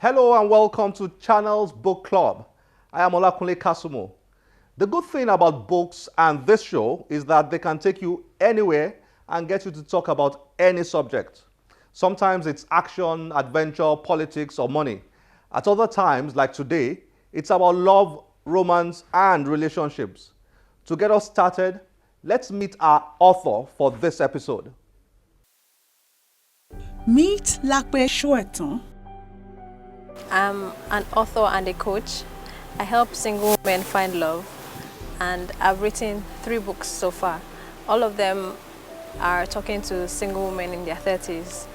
Hello and welcome to Channel's Book Club. I am Olakunle Kasumo. The good thing about books and this show is that they can take you anywhere and get you to talk about any subject. Sometimes it's action, adventure, politics, or money. At other times, like today, it's about love, romance, and relationships. To get us started, let's meet our author for this episode. Meet Lape Soetan. I'm an author and a coach. I help single women find love, and I've written 3 books so far. All of them are talking to single women in their 30s,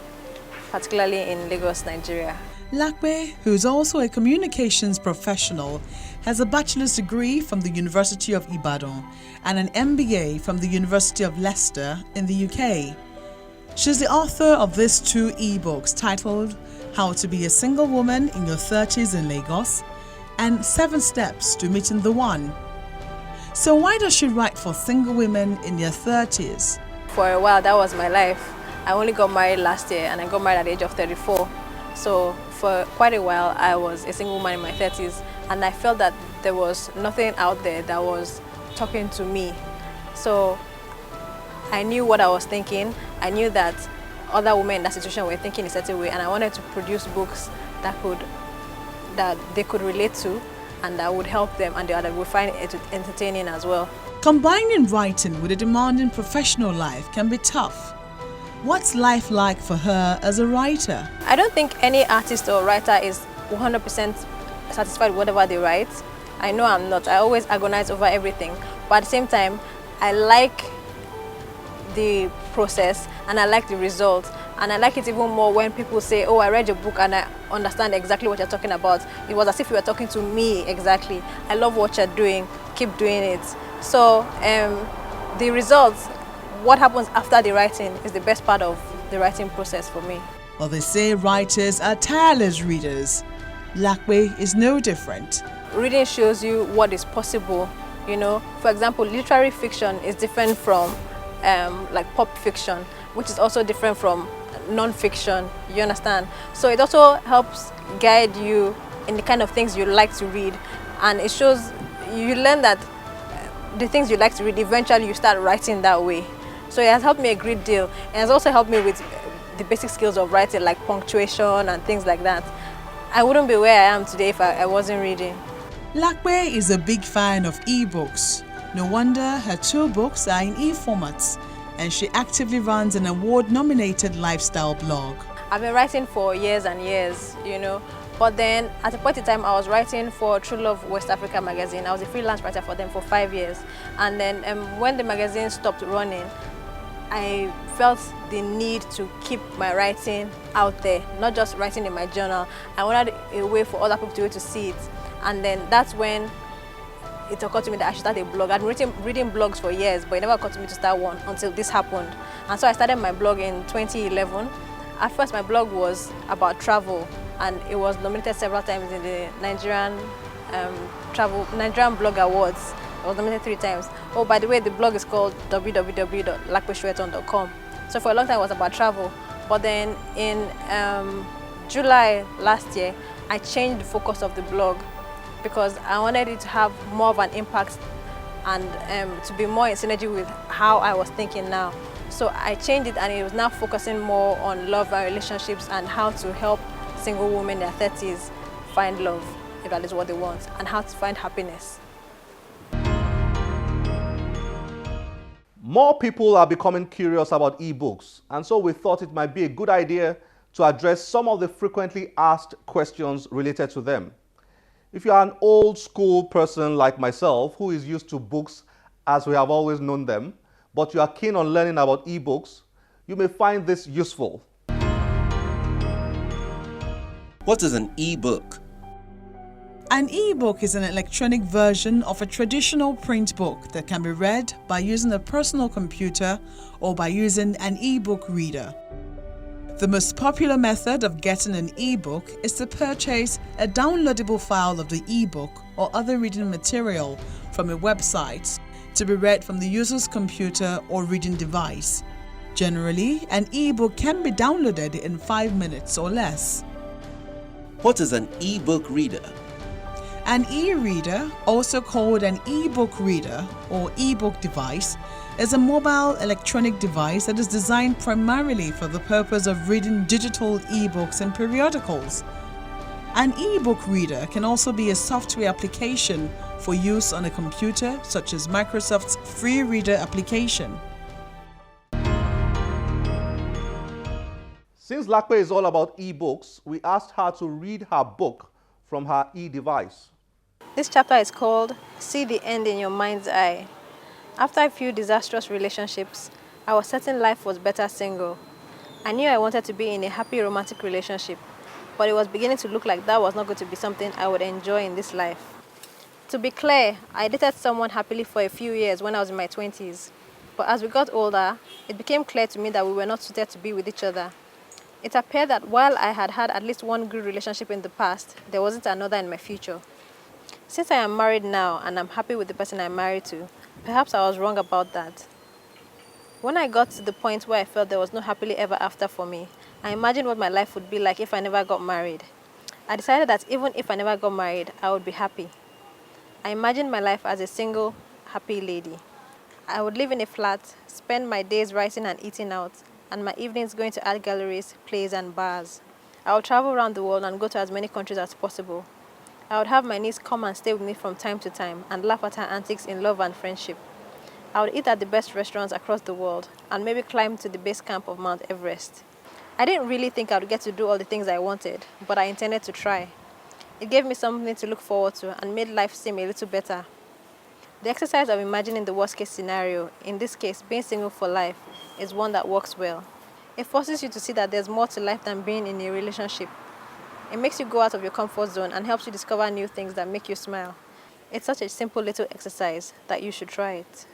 particularly in Lagos, Nigeria. Lape, who is also a communications professional, has a bachelor's degree from the University of Ibadan and an MBA from the University of Leicester in the UK. She's the author of these 2 ebooks titled How to Be a Single Woman in Your 30s in Lagos and 7 Steps to Meeting the One. So why does she write for single women in their 30s? For a while, that was my life. I only got married last year and I got married at the age of 34. So for quite a while, I was a single woman in my 30s, and I felt that there was nothing out there that was talking to me. So I knew what I was thinking. I knew that other women in that situation were thinking a certain way, and I wanted to produce books that they could relate to and that would help them and that would find it entertaining as well. Combining writing with a demanding professional life can be tough. What's life like for her as a writer? I don't think any artist or writer is 100% satisfied with whatever they write. I know I'm not. I always agonize over everything. But at the same time, I like the process and I like the result. And I like it even more when people say, oh, I read your book and I understand exactly what you're talking about. It was as if you were talking to me exactly. I love what you're doing. Keep doing it. So the results, what happens after the writing, is the best part of the writing process for me. Well, they say writers are tireless readers. Lape is no different. Reading shows you what is possible. You know, for example, literary fiction is different from like pop fiction, which is also different from non-fiction, you understand? So it also helps guide you in the kind of things you like to read, and it shows, you learn that the things you like to read, eventually you start writing that way. So it has helped me a great deal. It has also helped me with the basic skills of writing, like punctuation and things like that. I wouldn't be where I am today if I wasn't reading. Lape is a big fan of ebooks. No wonder her 2 books are in e-formats, and she actively runs an award-nominated lifestyle blog. I've been writing for years and years, you know, but then at a point in time I was writing for True Love West Africa magazine. I was a freelance writer for them for 5 years, and then when the magazine stopped running, I felt the need to keep my writing out there, not just writing in my journal. I wanted a way for other people to be able to see it, and then that's when it occurred to me that I should start a blog. I'd been reading blogs for years, but it never occurred to me to start one until this happened. And so I started my blog in 2011. At first, my blog was about travel, and it was nominated several times in the Nigerian Blog Awards. It was nominated 3 times. Oh, by the way, the blog is called www.lapesoetan.com. So for a long time, it was about travel. But then in July last year, I changed the focus of the blog because I wanted it to have more of an impact and to be more in synergy with how I was thinking now. So I changed it, and it was now focusing more on love and relationships and how to help single women in their 30s find love, if that is what they want, and how to find happiness. More people are becoming curious about ebooks, and so we thought it might be a good idea to address some of the frequently asked questions related to them. If you are an old school person like myself who is used to books as we have always known them, but you are keen on learning about ebooks, you may find this useful. What is an ebook? An ebook is an electronic version of a traditional print book that can be read by using a personal computer or by using an ebook reader. The most popular method of getting an ebook is to purchase a downloadable file of the ebook or other reading material from a website to be read from the user's computer or reading device. Generally, an ebook can be downloaded in 5 minutes or less. What is an e-book reader? An e-reader, also called an e-book reader or e-book device, is a mobile electronic device that is designed primarily for the purpose of reading digital e-books and periodicals. An e-book reader can also be a software application for use on a computer, such as Microsoft's free reader application. Since Lape is all about e-books, we asked her to read her book from her e-device. This chapter is called See the End in Your Mind's Eye. After a few disastrous relationships, I was certain life was better single. I knew I wanted to be in a happy romantic relationship, but it was beginning to look like that was not going to be something I would enjoy in this life. To be clear, I dated someone happily for a few years when I was in my 20s. But as we got older, it became clear to me that we were not suited to be with each other. It appeared that while I had had at least one good relationship in the past, there wasn't another in my future. Since I am married now and I'm happy with the person I'm married to, perhaps I was wrong about that. When I got to the point where I felt there was no happily ever after for me, I imagined what my life would be like if I never got married. I decided that even if I never got married, I would be happy. I imagined my life as a single, happy lady. I would live in a flat, spend my days writing and eating out, and my evenings going to art galleries, plays, and bars. I would travel around the world and go to as many countries as possible. I would have my niece come and stay with me from time to time and laugh at her antics in love and friendship. I would eat at the best restaurants across the world and maybe climb to the base camp of Mount Everest. I didn't really think I would get to do all the things I wanted, but I intended to try. It gave me something to look forward to and made life seem a little better. The exercise of imagining the worst-case scenario, in this case being single for life, is one that works well. It forces you to see that there's more to life than being in a relationship. It makes you go out of your comfort zone and helps you discover new things that make you smile. It's such a simple little exercise that you should try it.